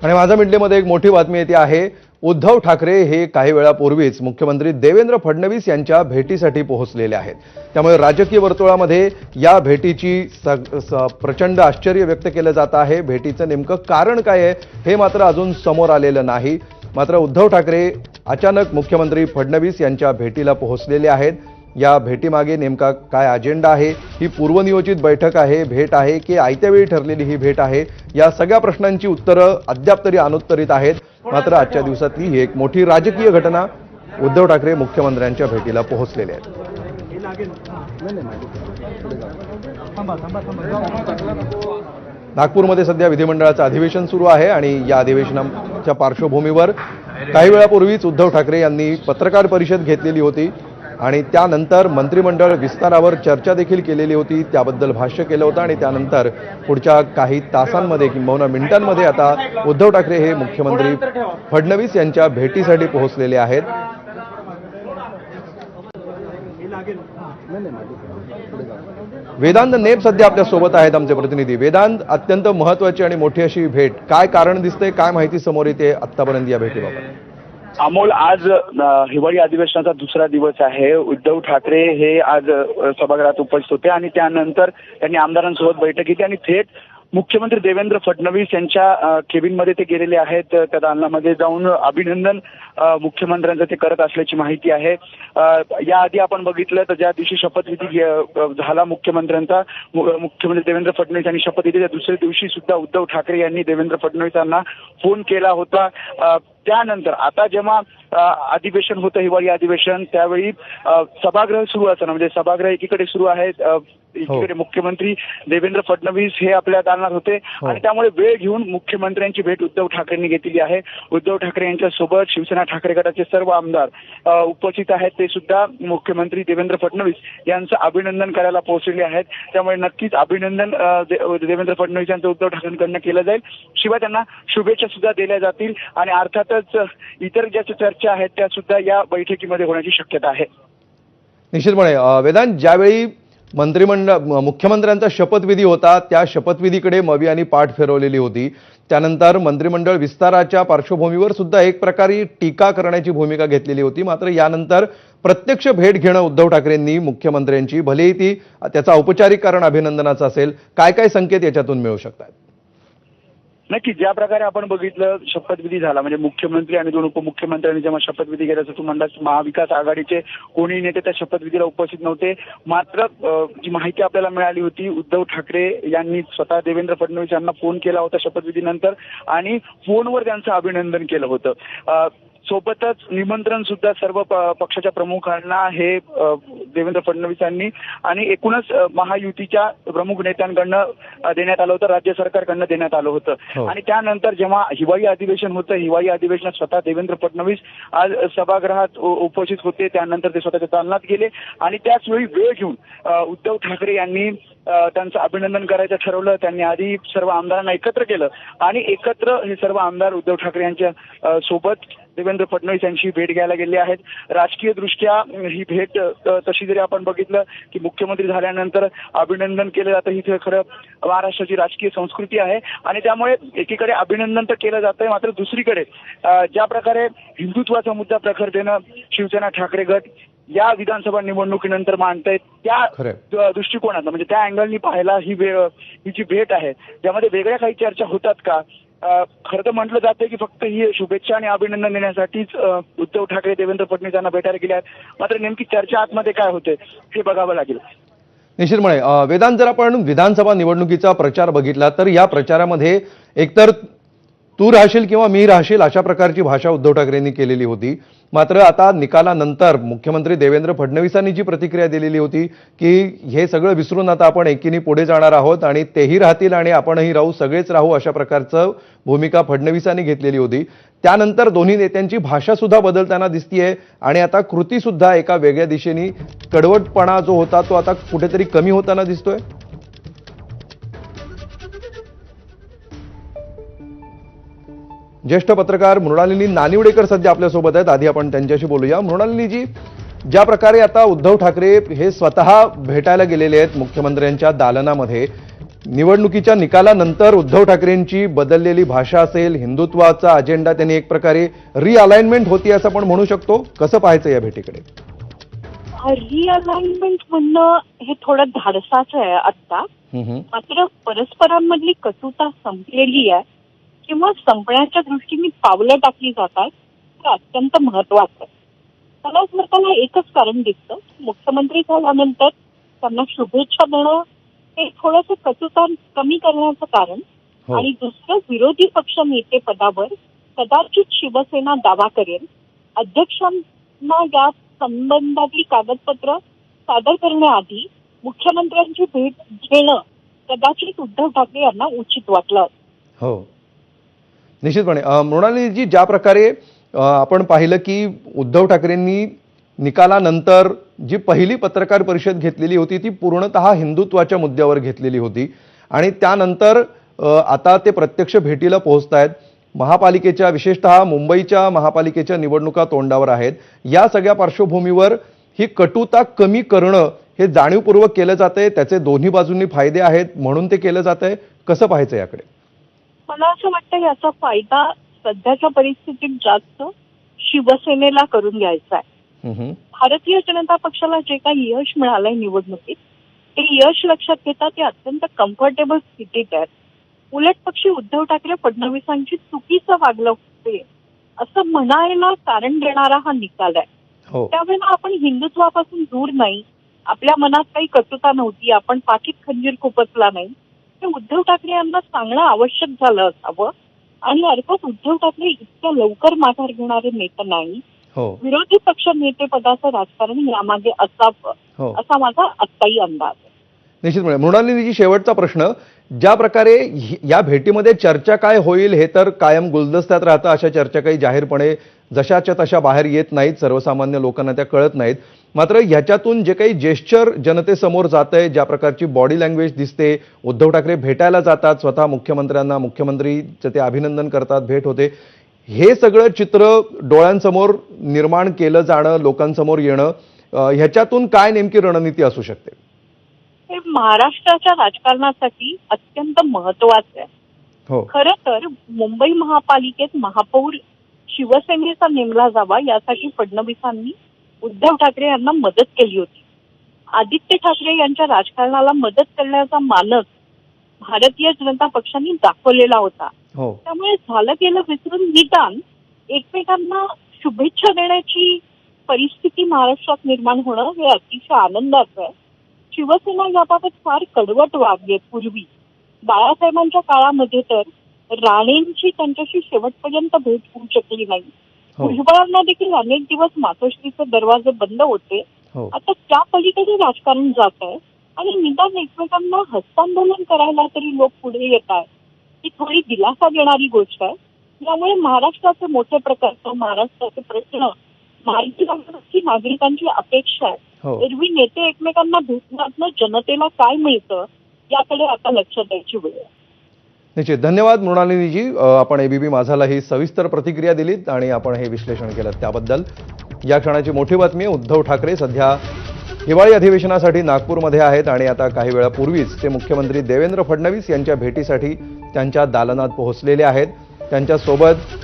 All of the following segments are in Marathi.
आणि माझा मिडलेमध्ये एक मोठी बातमी येते आहे। उद्धव ठाकरे हे काही वेळापूर्वीच मुख्यमंत्री देवेंद्र फडणवीस यांच्या भेटीसाठी पोहोचलेले आहेत। त्यामुळे राजकीय वर्तुळामध्ये या भेटीची प्रचंड आश्चर्य व्यक्त केले जात आहे। भेटीचं नेमकं कारण काय आहे हे मात्र अजून समोर आलेलं नाही। मात्र उद्धव ठाकरे अचानक मुख्यमंत्री फडणवीस यांच्या भेटीला पोहोचलेले आहेत। या भेटीमागे नेमका काय अजेंडा आहे, ही पूर्वनियोजित बैठक आहे, भेट आहे की आयत्या वेळी ठरलेली ही भेट आहे, या सगळ्या प्रश्नांची उत्तरं अद्याप तरी अनुत्तरित आहेत। मात्र आजच्या दिवसातली ही एक मोठी राजकीय घटना, उद्धव ठाकरे मुख्यमंत्र्यांच्या भेटीला पोहोचलेले आहेत। नागपूरमध्ये सध्या विधिमंडळाचं अधिवेशन सुरू आहे आणि या अधिवेशनाच्या पार्श्वभूमीवर काही वेळापूर्वीच उद्धव ठाकरे यांनी पत्रकार परिषद घेतलेली होती आणि त्यानंतर मंत्रिमंडळ विस्तारावर चर्चा देखील केलेली होती, त्याबद्दल भाष्य केलं होतं आणि त्यानंतर पुढच्या काही तासांमध्ये किंवा मिनिटांमध्ये आता उद्धव ठाकरे हे मुख्यमंत्री फडणवीस यांच्या भेटीसाठी पोहोचलेले आहेत। वेदांत नेब सध्या आपल्या सोबत आहेत, आमचे प्रतिनिधी। वेदांत, अत्यंत महत्त्वाची आणि मोठी अशी भेट, काय कारण दिसतंय, काय माहिती समोर येते आतापर्यंत या भेटीबाबत? अमोल, आज हिवाळी अधिवेशनाचा दुसरा दिवस आहे। उद्धव ठाकरे हे आज सभागृहात उपस्थित होते आणि त्यानंतर त्यांनी आमदारांसोबत बैठक घेतली आणि थेट मुख्यमंत्री देवेंद्र फडणवीस यांच्या केबिनमध्ये ते गेलेले आहेत। त्या दालनामध्ये जाऊन अभिनंदन मुख्यमंत्र्यांचं ते करत असल्याची माहिती आहे। याआधी आपण बघितलं तर ज्या दिवशी शपथविधी झाला मुख्यमंत्र्यांचा, मुख्यमंत्री देवेंद्र फडणवीस यांनी शपथ घेतली, त्या दुसऱ्या दिवशी सुद्धा उद्धव ठाकरे यांनी देवेंद्र फडणवीस यांना फोन केला होता। त्यानंतर आता जेव्हा अधिवेशन होतं, हिवाळी अधिवेशन, त्यावेळी सभागृह सुरू असताना, म्हणजे सभागृह एकीकडे सुरू आहे, एकीकडे मुख्यमंत्री देवेंद्र फडणवीस हे आपल्या दालनात होते आणि त्यामुळे वेळ घेऊन मुख्यमंत्र्यांची भेट उद्धव ठाकरेंनी घेतलेली आहे। उद्धव ठाकरे यांच्या सोबत शिवसेना ठाकरे गटाचे सर्व आमदार उपस्थित आहेत, ते सुद्धा मुख्यमंत्री देवेंद्र फडणवीस यांचं अभिनंदन करायला पोहोचलेले आहेत। त्यामुळे नक्कीच अभिनंदन देवेंद्र फडणवीस यांचं उद्धव ठाकरेंकडून केलं जाईल, शिवाय त्यांना शुभेच्छा सुद्धा दिल्या जातील आणि अर्थातच इतर ज्या चर्चा आहेत त्या सुद्धा या बैठकीमध्ये होण्याची शक्यता आहे। निश्चितपणे वेदांत, ज्यावेळी मुख्यमंत्र्यांचा शपथविधी होता त्या शपथविधीकडे मवी यांनी पाठ फिरवलेली होती, त्यानंतर मंत्रिमंडळ विस्ताराच्या पार्श्वभूमीवर सुद्धा एक प्रकारे टीका करण्याची भूमिका घेतलेली होती। मात्र यानंतर प्रत्यक्ष भेट घेणं उद्धव ठाकरेंनी मुख्यमंत्र्यांची, भलेही ती त्याचं औपचारिक कारण अभिनंदनाचं असेल, काय काय संकेत याच्यातून मिळू शकतात? नक्की, ज्या प्रकारे आपण बघितलं शपथविधी झाला, म्हणजे मुख्यमंत्री आणि 2 उपमुख्यमंत्र्यांनी जेव्हा शपथविधी घेतला, तू म्हणलास महाविकास आघाडीचे कोणी नेते त्या शपथविधीला उपस्थित नव्हते। मात्र जी माहिती आपल्याला मिळाली होती, उद्धव ठाकरे यांनी स्वतः देवेंद्र फडणवीस यांना फोन केला होता शपथविधीनंतर आणि फोनवर त्यांचं अभिनंदन केलं होतं। सोबतच निमंत्रण सुद्धा सर्व पक्षाच्या प्रमुखांना हे देवेंद्र फडणवीस यांनी आणि एकूणच महायुतीच्या प्रमुख नेत्यांकडनं देण्यात आलं होतं, राज्य सरकारकडनं देण्यात आलं होतं। आणि त्यानंतर जेव्हा हिवाळी अधिवेशन होतं, हिवाळी अधिवेशनात स्वतः देवेंद्र फडणवीस आज सभागृहात उपस्थित होते, त्यानंतर ते स्वतःच्या दालनात गेले आणि त्याच वेळी वेळ घेऊन उद्धव ठाकरे यांनी त्यांचं अभिनंदन करायचं ठरवलं। त्यांनी आधी सर्व आमदारांना एकत्र केलं आणि एकत्र हे सर्व आमदार उद्धव ठाकरे यांच्या सोबत देवेंद्र फडणवीस यांची भेट घ्यायला गेले आहेत। राजकीय दृष्ट्या ही भेट तशी जरी आपण बघितलं की मुख्यमंत्री झाल्यानंतर अभिनंदन केलं जातं, ही खरं महाराष्ट्राची राजकीय संस्कृती आहे आणि त्यामुळे एकीकडे अभिनंदन तर केलं जातंय, मात्र दुसरीकडे ज्या प्रकारे हिंदुत्वाचा मुद्दा प्रखरतेनं शिवसेना ठाकरे गट या विधानसभा निवडणुकीनंतर मांडतायत, त्या दृष्टिकोनात म्हणजे त्या अँगलनी पाहायला ही जी भेट आहे त्यामध्ये वेगळ्या काही चर्चा होतात का? खरं तर म्हटलं जाते की फक्त ही शुभेच्छा आणि अभिनंदन देण्यासाठीच उद्धव ठाकरे देवेंद्र फडणवीस यांना भेटायला गेले आहेत, मात्र नेमकी चर्चा आतमध्ये काय होते हे बघावं लागेल। निश्चितपणे वेदांत, जर आपण विधानसभा निवडणुकीचा प्रचार बघितला तर या प्रचारामध्ये एकतर तू राहशील किंवा मी राहशील अशा प्रकारची भाषा उद्धव ठाकरेंनी केलेली होती। मात्र आता निकालानंतर मुख्यमंत्री देवेंद्र फडणवीसांनी जी प्रतिक्रिया दिलेली होती की हे सगळं विसरून आता आपण एकीने पुढे जाणार आहोत आणि तेही राहतील आणि आपणही राहू, सगळेच राहू, अशा प्रकारचं भूमिका फडणवीसांनी घेतलेली होती। त्यानंतर दोन्ही नेत्यांची भाषा सुद्धा बदलताना दिसतीये आणि आता कृती सुद्धा एका वेगळ्या दिशेने, कडवटपणा जो होता तो आता कुठेतरी कमी होताना दिसतोय। ज्येष्ठ पत्रकार मृणालिनी नानिवडेकर सध्या आपल्यासोबत आहेत, आधी आपण त्यांच्याशी बोलूया। मृणालिनीजी, ज्या प्रकारे आता उद्धव ठाकरे हे स्वतः भेटायला गेलेले आहेत मुख्यमंत्र्यांच्या दालनामध्ये, निवडणुकीच्या निकालानंतर उद्धव ठाकरेंची बदललेली भाषा असेल, हिंदुत्वाचा अजेंडा त्यांनी एक प्रकारे रिअलाइनमेंट होती असं आपण म्हणू शकतो. कसं पाहायचं या भेटीकडे? रिअलाइनमेंट म्हणणं हे थोडं धाडसाचं आहे आता. मात्र परस्परांमधली कटुता संपलेली आहे किंवा संपण्याच्या दृष्टीने पावलं टाकली जातात हे अत्यंत महत्वाचं आहे. मला स्वतःला एकच कारण दिसतं, मुख्यमंत्री झाल्यानंतर त्यांना शुभेच्छा देणं हे थोडंसं कटुता कमी करण्याचं कारण. आणि दुसरं, विरोधी पक्ष नेते पदावर कदाचित शिवसेना दावा करेल. अध्यक्षांना या संबंधातली कागदपत्र सादर करण्याआधी मुख्यमंत्र्यांची भेट घेणं कदाचित उद्धव ठाकरे यांना उचित वाटलं. हो, निश्चितपणे. मृणालीजी, ज्या प्रकारे आपण पाहिलं की उद्धव ठाकरेंनी निकालानंतर जी पहिली पत्रकार परिषद घेतलेली होती ती पूर्णतः हिंदुत्वाच्या मुद्द्यावर घेतलेली होती आणि त्यानंतर आता ते प्रत्यक्ष भेटीला पोहोचतायत. महापालिकेच्या, विशेषतः मुंबईच्या महापालिकेच्या निवडणुका तोंडावर आहेत. या सगळ्या पार्श्वभूमीवर ही कटुता कमी करणं हे जाणीवपूर्वक केलं जातंय, त्याचे दोन्ही बाजूंनी फायदे आहेत म्हणून ते केलं जातंय. कसं पाहायचं याकडे? मला असं वाटतं याचा फायदा सध्याच्या परिस्थितीत जास्त शिवसेनेला करून घ्यायचा आहे. भारतीय जनता पक्षाला जे काही यश मिळालंय निवडणुकीत ते यश लक्षात घेता ते अत्यंत कम्फर्टेबल स्थितीत आहेत. उलट पक्षी उद्धव ठाकरे फडणवीसांची चुकीचं वागलं होते असं म्हणायला कारण देणारा हा निकाल आहे. त्यावेळेला आपण हिंदुत्वापासून दूर नाही, आपल्या मनात काही कटुता नव्हती, आपण पाठीत खंजीर खुपसला नाही, हे उद्धव ठाकरे यांना सांगणं आवश्यक झालं असावं. आणि अर्थात उद्धव ठाकरे इतक्या लवकर माघार घेणारे नेते नाही. विरोधी पक्ष नेतेपदाचं राजकारण यामागे असावं असा माझा आत्ताही अंदाज आहे. निश्चितपणे. मृणालीजी, शेवटचा प्रश्न, ज्या प्रकारे या भेटीमध्ये चर्चा काय होईल हे तर कायम गुलदस्त्यात राहतं. अशा चर्चा काही जाहीरपणे जशाच्या तशा बाहेर येत नाहीत, सर्वसामान्य लोकांना त्या कळत नाहीत. मात्र ह्याच्यातून जे काही जेस्चर जनतेसमोर जातंय, ज्या प्रकारची बॉडी लँग्वेज दिसते, उद्धव ठाकरे भेटायला जातात स्वतः मुख्यमंत्र्यांना, मुख्यमंत्रीचं ते अभिनंदन करतात, भेट होते, हे सगळं चित्र डोळ्यांसमोर निर्माण केलं जाणं, लोकांसमोर येणं, ह्याच्यातून काय नेमकी रणनीती असू शकते? हे महाराष्ट्राच्या राजकारणासाठी अत्यंत महत्वाचं आहे. खरं तर मुंबई महापालिकेत महापौर शिवसेनेचा नेमला जावा यासाठी फडणवीसांनी उद्धव ठाकरे यांना मदत केली होती. आदित्य ठाकरे यांच्या राजकारणाला मदत करण्याचा मानस भारतीय जनता पक्षाने दाखवलेला होता. त्यामुळे झालं गेलं विसरून निदान एकमेकांना शुभेच्छा देण्याची परिस्थिती महाराष्ट्रात निर्माण होणं हे अतिशय आनंदाचं आहे. शिवसेना याबाबत फार कडवट वागली पूर्वी. बाळासाहेबांच्या काळामध्ये तर राणेंची त्यांच्याशी शेवटपर्यंत भेट होऊ शकली नाही. भुजबळांना देखील अनेक दिवस मातोश्रीचे दरवाजे बंद होते. आता त्या पलीकडे राजकारण जात आहे आणि निदान एकमेकांना हस्तांदोलन करायला तरी लोक पुढे येत आहेत. ही थोडी दिलासा देणारी गोष्ट आहे. यामुळे महाराष्ट्राचे मोठे प्रकल्प, महाराष्ट्राचे प्रश्न माहिती लागण्याची नागरिकांची अपेक्षा आहे. एरवी नेते एकमेकांना भेटण्यातनं जनतेला काय मिळतं याकडे आता लक्ष द्यायची वेळ आहे. निश्चित. धन्यवाद मृणालिनीजी, आपण एबीपी माझाला ही सविस्तर प्रतिक्रिया दिलीत आणि आपण हे विश्लेषण केलं त्याबद्दल. या क्षणाची मोठी बातमी, उद्धव ठाकरे सध्या हिवाळी अधिवेशनासाठी नागपूरमध्ये आहेत आणि आता काही वेळापूर्वीच ते मुख्यमंत्री देवेंद्र फडणवीस यांच्या भेटीसाठी त्यांच्या दालनात पोहोचलेले आहेत. त्यांच्यासोबत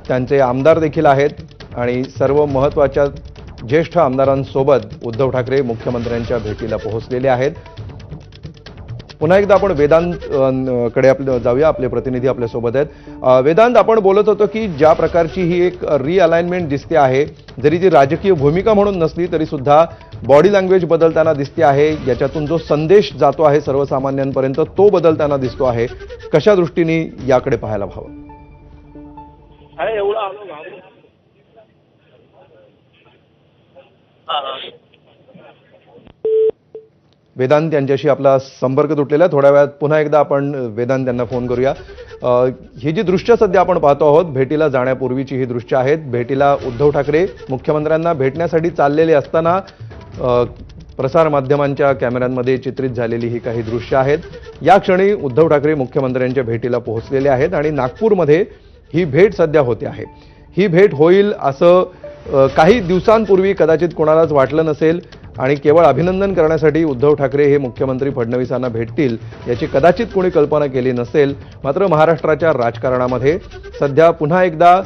त्यांचे आमदार देखील आहेत आणि सर्व महत्त्वाच्या ज्येष्ठ आमदारांसोबत उद्धव ठाकरे मुख्यमंत्र्यांच्या भेटीला पोहोचलेले आहेत. पुन्हा एकदा आपण वेदांतकडे जाऊया. आपले प्रतिनिधी आपल्यासोबत आहेत. वेदांत, आपण बोलत होतो की ज्या प्रकारची ही एक रिअलाइनमेंट दिसते आहे, जरी ती राजकीय भूमिका म्हणून नसली तरी सुद्धा बॉडी लँग्वेज बदलताना दिसते आहे. याच्यातून जो संदेश जातो आहे सर्वसामान्यांपर्यंत तो बदलताना दिसतो आहे. कशा दृष्टीने याकडे पाहायला हवं? वेदांत यांच्याशी आपला संपर्क तुटलेला. थोड्या वेळात पुन्हा एकदा आपण वेदांत यांना फोन करूया. ही जी दृश्य सध्या आपण पाहतो आहोत, भेटीला जाण्यापूर्वीची ही दृश्य आहेत. भेटीला उद्धव ठाकरे मुख्यमंत्र्यांना भेटण्यासाठी चाललेले असताना प्रसारमाध्यमांच्या कॅमेऱ्यांमध्ये चित्रित झालेली ही काही दृश्य आहेत. या क्षणी उद्धव ठाकरे मुख्यमंत्र्यांच्या भेटीला पोहोचलेले आहेत आणि नागपूरमध्ये ही भेट सध्या होते आहे. ही भेट होईल असं काही दिवसांपूर्वी कदाचित कोणालाच वाटलं नसेल. आणि केवळ अभिनंदन करण्यासाठी उद्धव ठाकरे हे मुख्यमंत्री फडणवीसांना भेटतील याची कदाचित कोणी कल्पना केली नसेल. मात्र महाराष्ट्राच्या राजकारणामध्ये सध्या पुन्हा एकदा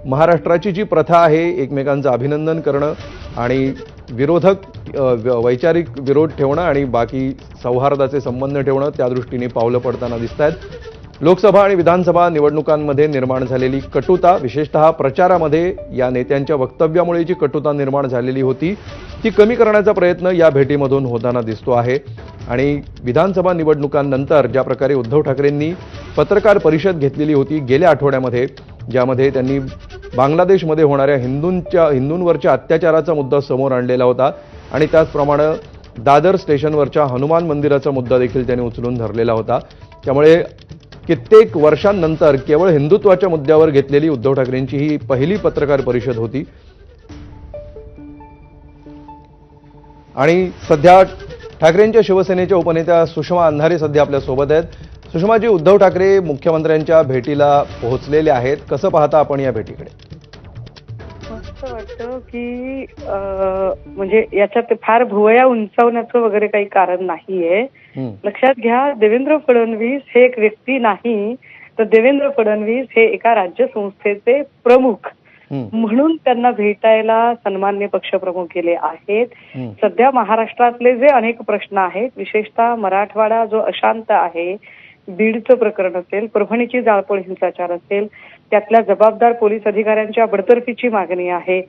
महाराष्ट्राची जी प्रथा आहे एकमेकांचं अभिनंदन करणं आणि विरोधक वैचारिक विरोध ठेवणं आणि बाकी सौहार्दाचे संबंध ठेवणं त्या दृष्टीने पावलं पडताना दिसत आहेत. लोकसभा आणि विधानसभा निवडणुकांमध्ये निर्माण झालेली कटुता, विशेषतः प्रचारामध्ये या नेत्यांच्या वक्तव्यामुळे जी कटुता निर्माण झालेली होती ती कमी करण्याचा प्रयत्न या भेटीमधून होताना दिसतो आहे. आणि विधानसभा निवडणुकांनंतर ज्या प्रकारे उद्धव ठाकरेंनी पत्रकार परिषद घेतलेली होती गेल्या आठवड्यामध्ये, ज्यामध्ये त्यांनी बांगलादेशमध्ये होणाऱ्या हिंदूंवरच्या अत्याचाराचा मुद्दा समोर आणलेला होता आणि त्याचप्रमाणे दादर स्टेशनवरच्या हनुमान मंदिराचा मुद्दा देखील त्यांनी उचलून धरलेला होता. त्यामुळे कित्येक वर्षांनंतर केवळ हिंदुत्वाच्या मुद्द्यावर घेतलेली उद्धव ठाकरेंची ही पहिली पत्रकार परिषद होती. आणि सध्या ठाकरेंच्या शिवसेनेच्या उपनेत्या सुषमा अंधारे सध्या आपल्या सोबत आहेत. सुषमाजी, उद्धव ठाकरे मुख्यमंत्र्यांच्या भेटीला पोहोचलेले आहेत, कसं पाहता आपण या भेटीकडे? असं वाटतं की म्हणजे याच्यात फार भुवया उंचावण्याचं वगैरे काही कारण नाहीये. लक्षात घ्या, देवेंद्र फडणवीस हे एक व्यक्ती नाही, तर देवेंद्र फडणवीस हे एका राज्य संस्थेचे प्रमुख म्हणून त्यांना भेटायला सन्मान्य पक्षप्रमुख गेले आहेत. सध्या महाराष्ट्रातले जे अनेक प्रश्न आहेत, विशेषतः मराठवाडा जो अशांत आहे, बीडचं प्रकरण असेल, परभणीची जाळपोळ हिंसाचार असेल, त्यातल्या जबाबदार पोलीस अधिकाऱ्यांच्या बडतर्फीची मागणी आहे,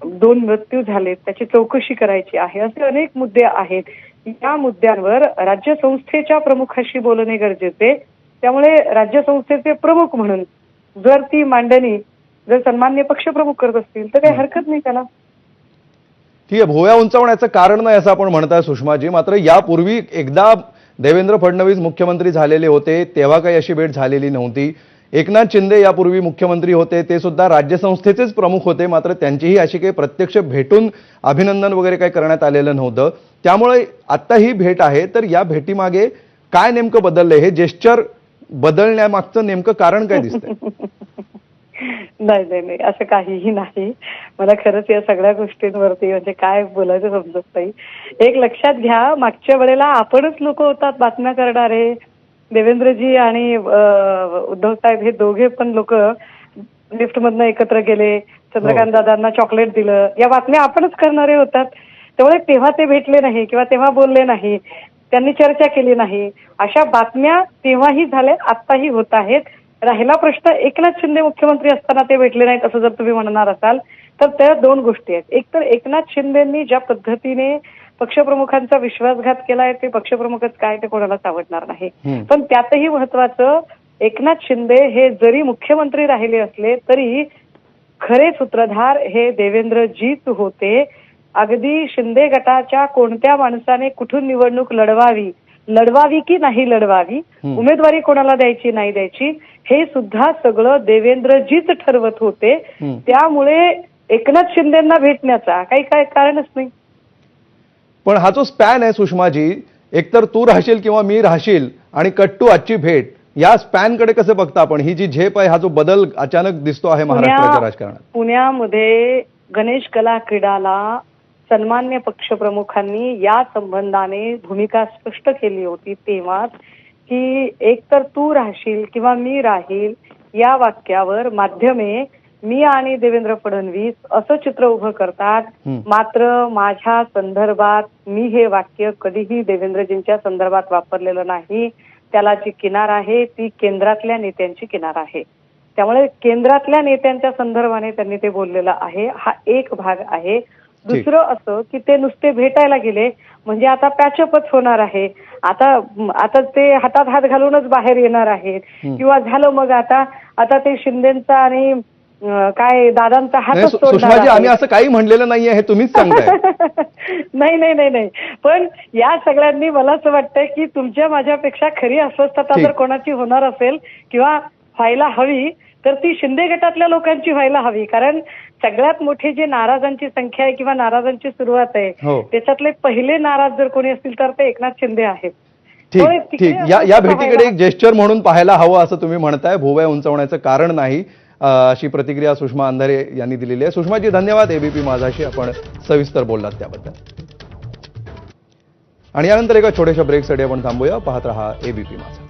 2 मृत्यू झालेत त्याची चौकशी करायची आहे, असे अनेक मुद्दे आहेत. या मुद्द्यांवर राज्य संस्थेच्या प्रमुखाशी बोलणे गरजेचे. त्यामुळे राज्य संस्थेचे प्रमुख म्हणून जर ती मांडणी जर सन्मान्य पक्षप्रमुख करत असतील तर काही हरकत नाही त्याला. ठीक आहे, भुवया उंचावण्याचं कारण नाही असं आपण म्हणताय सुषमाजी. मात्र यापूर्वी एकदा देवेंद्र फडणवीस मुख्यमंत्री झालेले होते तेव्हा काही अशी भेट झालेली नव्हती. एकनाथ शिंदे यापूर्वी मुख्यमंत्री होते, ते सुद्धा राज्यसंस्थेचेच प्रमुख होते, मात्र त्यांचीही अशी काही प्रत्यक्ष भेटून अभिनंदन वगैरे काही करण्यात आलेलं नव्हतं. त्यामुळे आता ही भेट आहे, तर या भेटीमागे काय नेमकं बदललंय? हे जेस्चर बदलण्यामागचं नेमकं कारण काय दिसतंय? नाही नाही नाही, असं काहीही नाही. मला खरंच या सगळ्या गोष्टींवरती म्हणजे काय बोलायचं समजत नाही. एक लक्षात घ्या, मागच्या वेळेला आपणच लोक होतात बातम्या करणारे. देवेंद्रजी आणि उद्धव साहेब हे दोघे पण लोक लिफ्टमधनं एकत्र गेले, चंद्रकांत दादांना चॉकलेट दिलं, या बातम्या आपणच करणारे होतात. त्यामुळे तेव्हा ते भेटले नाही किंवा तेव्हा बोलले नाही, त्यांनी चर्चा केली नाही, अशा बातम्या तेव्हाही झाल्या, आत्ताही होत आहेत. राहिला प्रश्न एकनाथ शिंदे मुख्यमंत्री असताना ते भेटले नाहीत असं जर तुम्ही म्हणणार असाल तर त्या 2 गोष्टी आहेत. एक तर एकनाथ शिंदेंनी ज्या पद्धतीने पक्षप्रमुखांचा विश्वासघात केलाय ते पक्षप्रमुखच काय ते कोणालाच आवडणार नाही. पण त्यातही महत्वाचं, एकनाथ शिंदे हे जरी मुख्यमंत्री राहिले असले तरी खरे सूत्रधार हे देवेंद्रजीच होते. अगदी शिंदे गटाच्या कोणत्या माणसाने कुठून निवडणूक लढवावी की नाही लढवावी, उमेदवारी कोणाला द्यायची नाही द्यायची, हे सुद्धा सगळं देवेंद्रजीच ठरवत होते. त्यामुळे एकनाथ शिंदेंना भेटण्याचा काही काय कारणच नाही. पण हा जो स्पॅन आहे सुषमाजी, एकतर तू राहशील किंवा मी राहशील आणि कट्टू आजची भेट, या स्पॅनकडे कसं बघता आपण? ही जी झेप आहे, हा जो बदल अचानक दिसतो आहे महाराष्ट्राच्या राजकारणात. पुण्यामध्ये गणेश कला क्रीडाला सन्मान्य पक्षप्रमुखांनी या संबंधाने भूमिका स्पष्ट केली होती तेव्हाच, की एकतर तू राहशील किंवा मी राहील या वाक्यावर माध्यमे मी आणि देवेंद्र फडणवीस असं चित्र उभं करतात. मात्र माझ्या संदर्भात मी हे वाक्य कधीही देवेंद्रजींच्या संदर्भात वापरलेलं नाही. त्याला जी किनार आहे ती केंद्रातल्या नेत्यांची किनार आहे. त्यामुळे केंद्रातल्या नेत्यांच्या संदर्भाने त्यांनी ते बोललेलं आहे, हा एक भाग आहे. दुसरं असं की ते नुसते भेटायला गेले म्हणजे आता पॅचअपच होणार आहे, आता ते हातात हात घालूनच बाहेर येणार आहेत किंवा झालं मग आता ते शिंदेचा आणि काय दादांचा हातच सुषमाजी, आम्ही असं काही म्हणलेलं नाहीये, हे तुम्हीच सांगताय. नाही नाही नाही नाही, पण या सगळ्यांनी मला असं वाटतंय की तुमच्या माझ्यापेक्षा खरी अस्वस्थता जर कोणाची होणार असेल किंवा व्हायला हवी तर ती शिंदे गटातल्या लोकांची व्हायला हवी. कारण सगळ्यात मोठी जी नाराजांची संख्या आहे किंवा नाराजांची सुरुवात आहे त्याच्यातले पहिले नाराज जर कोणी असतील तर ते एकनाथ शिंदे आहेत. ठीक, या भेटीकडे एक जेस्चर म्हणून पाहायला हवं असं तुम्ही म्हणताय, भुवया उंचावण्याचं कारण नाही, अशी प्रतिक्रिया सुषमा अंधारे यांनी दिलेली आहे. सुषमाजी धन्यवाद, एबीपी माझाशी आपण सविस्तर बोललात त्याबद्दल. आणि यानंतर एका छोट्याशा ब्रेकसाठी आपण थांबूया. पाहत रहा एबीपी माझा.